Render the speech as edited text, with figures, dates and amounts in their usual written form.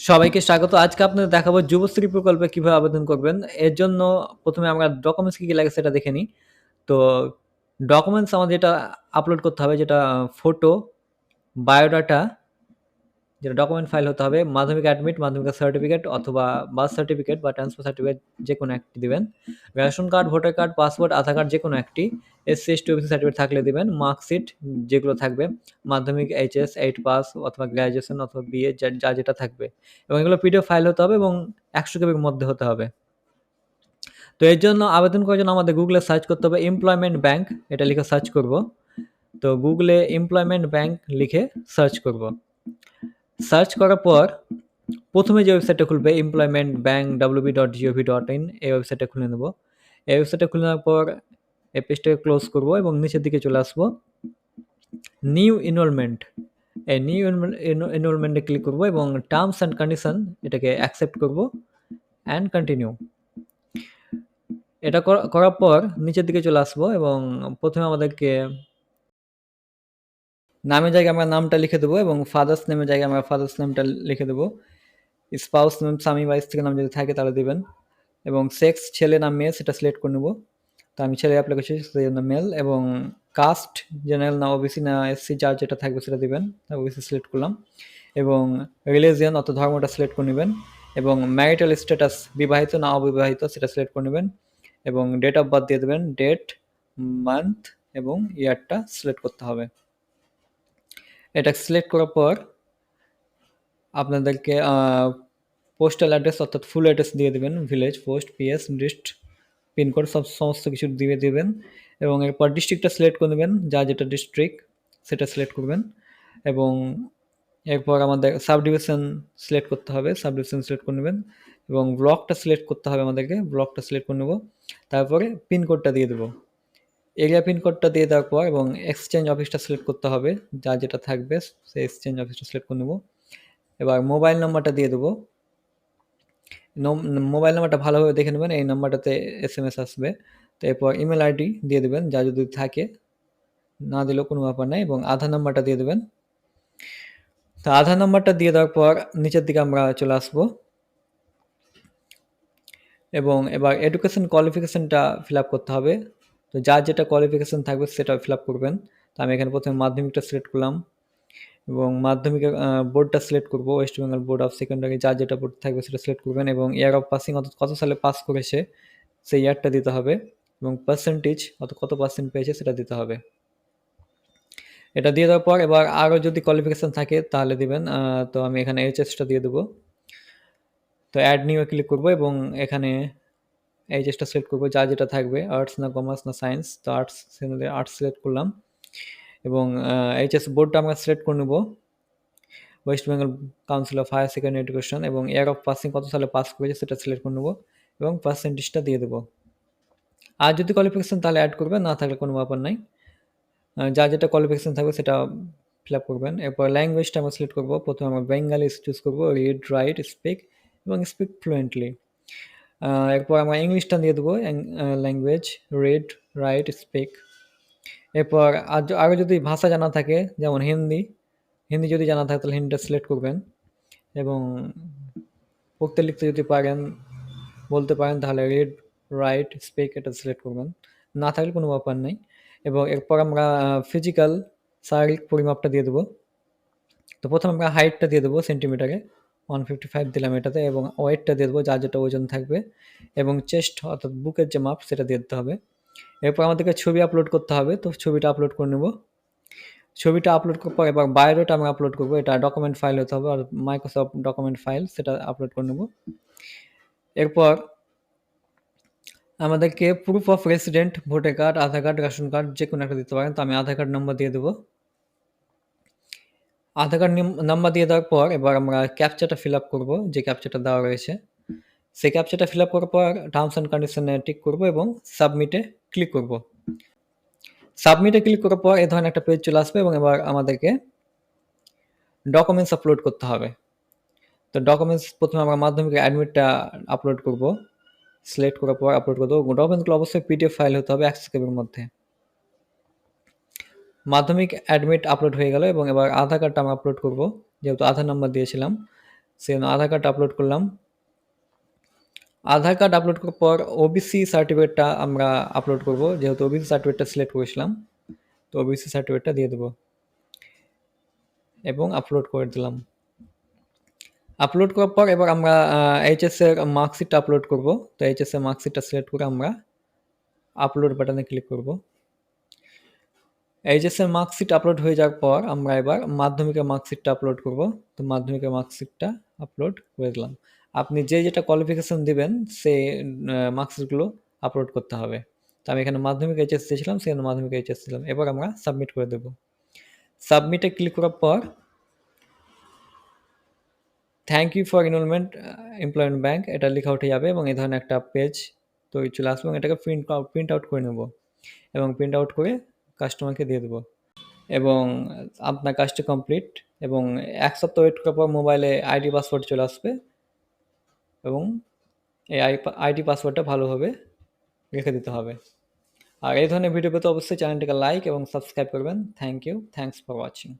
সবাইকে স্বাগত। আজকে আপনাদের দেখাবো যুবশ্রী প্রকল্পে কিভাবে আবেদন করবেন। এর জন্য প্রথমে আমরা ডকুমেন্টস কি লাগে সেটা দেখে নিই। তো ডকুমেন্টস আমাদের যেটা আপলোড করতে হবে, যেটা ফটো, বায়োডাটা, যেটা ডকুমেন্ট ফাইল হতে হবে, মাধ্যমিক অ্যাডমিট, মাধ্যমিক সার্টিফিকেট অথবা বার্থ সার্টিফিকেট বা ট্রান্সফার সার্টিফিকেট যে কোনো একটি দিবেন। Ration card, voter card, passport, Aadhaar card যে কোনো একটি, এসসি এসটি ওবিসি সার্টিফিকেট থাকলে দিবেন, মার্কশিট যেগুলো থাকবে, মাধ্যমিক, এইচএস, 8 পাস অথবা গ্র্যাজুয়েশন অথবা বিএ যা যেটা থাকবে, এবং এগুলো পিডিএফ ফাইল হতে হবে এবং 100 কেবির মধ্যে হতে হবে। তো এর জন্য আবেদন করার জন্য আমাদের গুগলে সার্চ করতে হবে এমপ্লয়মেন্ট ব্যাংক, এটা লিখে সার্চ করব। তো গুগলে এমপ্লয়মেন্ট ব্যাংক লিখে সার্চ করব। সার্চ করার পর প্রথমে যে ওয়েবসাইটটা খুলবে এমপ্লয়মেন্ট ব্যাংক www.gov.in, এই ওয়েবসাইটটা খুলে নেব। এই ওয়েবসাইটটা খুলে নেওয়ার পর এই পেজটাকে ক্লোজ করব এবং নিচের দিকে চলে আসবো। নিউ এনরোলমেন্ট, এই নিউ এনরোলমেন্টে ক্লিক করব এবং টার্মস অ্যান্ড কন্ডিশন এটাকে অ্যাকসেপ্ট করব অ্যান্ড কন্টিনিউ। এটা করার পর নিচের দিকে চলে আসবো এবং প্রথমে আমাদেরকে নামের জায়গায় আমরা নামটা লিখে দেবো এবং ফাদার্স নেমের জায়গায় আমরা ফাদার্স নেমটা লিখে দেবো। স্পাউস নেম, স্বামী বা স্ত্রীর নাম যদি থাকে তাহলে দেবেন, এবং সেক্স ছেলে না মেয়ে সেটা সিলেক্ট করে নেব। তো আমি ছেলে অ্যাপ্লাই করছি সেই জন্য মেল, এবং কাস্ট জেনারেল না ওবিসি না এসসি যার যেটা থাকবে সেটা দিবেন, ওবিসি সিলেক্ট করলাম, এবং রিলিজিয়ন অর্থাৎ ধর্মটা সিলেক্ট করে নেবেন, এবং ম্যারিটাল স্ট্যাটাস বিবাহিত না অবিবাহিত সেটা সিলেক্ট করে নেবেন, এবং ডেট অফ বার্থ দিয়ে দেবেন, ডেট, মান্থ এবং ইয়ারটা সিলেক্ট করতে হবে। এটা সিলেক্ট করার পর আপনাদেরকে পোস্টাল অ্যাড্রেস অর্থাৎ ফুল অ্যাড্রেস দিয়ে দেবেন, village, post, PS, dist, pincode সমস্ত কিছু দিয়ে দেবেন, এবং এরপর ডিস্ট্রিক্টটা সিলেক্ট করে নেবেন, যা যেটা ডিস্ট্রিক্ট সেটা সিলেক্ট করবেন, এবং এরপর আমাদের সাব ডিভিশন সিলেক্ট করতে হবে, সাব ডিভিশন সিলেক্ট করে নেবেন, এবং ব্লকটা সিলেক্ট করতে হবে আমাদেরকে, ব্লকটা সিলেক্ট করে নেব। তারপরে পিনকোডটা দিয়ে দেবো, এরিয়া পিনকোডটা দিয়ে দেওয়ার পর এবং এক্সচেঞ্জ অফিসটা সিলেক্ট করতে হবে, যা যেটা থাকবে সেই এক্সচেঞ্জ অফিসটা সিলেক্ট করে নেব। এবার মোবাইল নাম্বারটা দিয়ে দেবো, মোবাইল নাম্বারটা ভালোভাবে দেখে নেবেন, এই নাম্বারটাতে এসএমএস আসবে। তো এরপর ইমেল আইডি দিয়ে দেবেন, যা যদি থাকে, না দিলেও কোনো ব্যাপার নাই, এবং আধার নাম্বারটা দিয়ে দেবেন। তো আধার নাম্বারটা দিয়ে দেওয়ার পর নিচের দিকে আমরা চলে আসবো, এবং এবার এডুকেশন কোয়ালিফিকেশনটা ফিল আপ করতে হবে। তো যার যেটা কোয়ালিফিকেশন থাকবে সেটা ফিল আপ করবেন। তো আমি এখানে প্রথমে মাধ্যমিকটা সিলেক্ট করলাম, এবং মাধ্যমিকের বোর্ডটা সিলেক্ট করব, West Bengal board of secondary, যার যেটা বোর্ড থাকবে সেটা সিলেক্ট করবেন, এবং ইয়ার অফ পাসিং অর্থাৎ কত সালে পাস করেছে সেই ইয়ারটা দিতে হবে, এবং পার্সেন্টেজ অর্থাৎ কত পার্সেন্ট পেয়েছে সেটা দিতে হবে। এটা দিয়ে দেওয়ার পর এবার আরও যদি কোয়ালিফিকেশান থাকে তাহলে দিবেন। তো আমি এখানে এইচএসটা দিয়ে দেবো। তো অ্যাড নিউয়ে ক্লিক করব এবং এখানে এইচএসটা সিলেক্ট করবো, যা যেটা থাকবে, আর্টস না কমার্স না সায়েন্স, তো আর্টস আর্টস সিলেক্ট করলাম, এবং এইচএস বোর্ডটা আমরা সিলেক্ট করে নেব, ওয়েস্ট বেঙ্গল কাউন্সিল অফ হায়ার সেকেন্ডারি এডুকেশন, এবং ইয়ার অফ পাসিং কত সালে পাস করেছে সেটা সিলেক্ট করে নেব, এবং পার্সেন্টেজটা দিয়ে দেবো। আর যদি কোয়ালিফিকেশান তাহলে অ্যাড করবেন, না থাকলে কোনো ব্যাপার নাই, যা যেটা কোয়ালিফিকেশান থাকবে সেটা ফিল আপ করবেন। এরপর ল্যাঙ্গুয়েজটা আমরা সিলেক্ট করবো, প্রথমে আমরা বেঙ্গালি চুজ করবো, রিড, রাইট, স্পিক এবং স্পিক ফ্লুয়েন্টলি। এরপর আমরা ইংলিশটা দিয়ে দেবো, ল্যাঙ্গুয়েজ, রিড, রাইট, স্পিক। এরপর আরও যদি ভাষা জানা থাকে, যেমন হিন্দি, হিন্দি যদি জানা থাকে তাহলে হিন্দিটা সিলেক্ট করবেন, এবং পড়তে লিখতে যদি পারেন, বলতে পারেন, তাহলে রিড, রাইট, স্পিক এটা সিলেক্ট করবেন, না থাকলে কোনো ব্যাপার নেই। এবং এরপর আমরা ফিজিক্যাল শারীরিক পরিমাপটা দিয়ে দেবো। তো প্রথমে আমরা হাইটটা দিয়ে দেবো সেন্টিমিটারে, 155 দিলাম এটাতে, এবং ওয়েটটা দিয়ে দেবো, যা যেটা ওজন থাকবে, এবং চেস্ট অর্থাৎ বুকের যে মাপ সেটা দিয়ে দিতে হবে। এরপর আমাদেরকে ছবি আপলোড করতে হবে, তো ছবিটা আপলোড করে নেব। ছবিটা আপলোড করার পর এবার বায়োডাটা আমরা আপলোড করবো, এটা ডকুমেন্ট ফাইল হতে হবে, আর মাইক্রোসফট ডকুমেন্ট ফাইল সেটা আপলোড করে নেব। এরপর আমাদেরকে proof of resident, voter card, Aadhaar card, ration card যে কোনো একটা দিতে পারেন, তো আমি আধার কার্ড নাম্বার দিয়ে দেবো। আধার কার্ড নাম্বার দিয়ে দেওয়ার পর এবার আমরা ক্যাপচাটা ফিল আপ করবো, যে ক্যাপচাটা দেওয়া রয়েছে সেই ক্যাপচাটা ফিল আপ করার পর টার্মস অ্যান্ড কন্ডিশনে টিক করবো এবং সাবমিটে ক্লিক করব। সাবমিটে ক্লিক করার পর এই ধরনের একটা পেজ চলে আসবে, এবং এবার আমাদেরকে ডকুমেন্টস আপলোড করতে হবে। তো ডকুমেন্টস প্রথমে আমরা মাধ্যমিকের অ্যাডমিটটা আপলোড করব, সিলেক্ট করার পর আপলোড করে দেবো। ডকুমেন্টগুলো অবশ্যই পিডিএফ ফাইল হতে হবে 100 কেবির মধ্যে। মাধ্যমিক অ্যাডমিট আপলোড হয়ে গেল, এবং এবার আধার কার্ডটা আমরা আপলোড করব, যেহেতু আধার নাম্বার দিয়েছিলাম। সেজন্য আধার কার্ড আপলোড করলাম। আধার কার্ড আপলোড করার পর ওবিসি সার্টিফিকেটটা আমরা আপলোড করব, যেহেতু ওবিসি সার্টিফিকেটটা সিলেক্ট করেছিলাম, তো ওবিসি সার্টিফিকেটটা দিয়ে দেবো এবং আপলোড করে দিলাম। আপলোড করার পর এবার আমরা এইচএস এর মার্কশিটটা আপলোড করব। তো এইচএস এর মার্কশিটটা সিলেক্ট করে আমরা আপলোড বাটনে ক্লিক করব। এইচএস এর মার্কশিট আপলোড হয়ে যাওয়ার পর আমরা এবার মাধ্যমিকের মার্কশিটটা আপলোড করব। তো মাধ্যমিকের মার্কশিটটা আপলোড করে দিলাম। আপনি যেটা কোয়ালিফিকেশন দিবেন সেই মার্কশিটগুলো আপলোড করতে হবে। তো আমি এখানে মাধ্যমিক এইচএস দিয়েছিলাম, সেখানে মাধ্যমিক এইচএস দিলাম। এবার আমরা সাবমিট করে দেব। সাবমিটে ক্লিক করার পর thank you for enrollment employment bank এটা লেখা উঠে যাবে এবং এই ধরনের একটা পেজ তৈরি চলে আসবে এবং এটাকে প্রিন্ট আউট করে নেব এবং প্রিন্ট আউট করে কাস্টমারকে দিয়ে দেবো এবং আপনার কাজটা কমপ্লিট। এবং 1 সপ্তাহ ওয়েট করার পর মোবাইলে আইডি পাসওয়ার্ড চলে আসবে এবং এই আইডি পাসওয়ার্ডটা ভালোভাবে রেখে দিতে হবে। আর এই ধরনের ভিডিও পেতে অবশ্যই চ্যানেলটিকে লাইক এবং সাবস্ক্রাইব করবেন। Thank you, thanks for watching.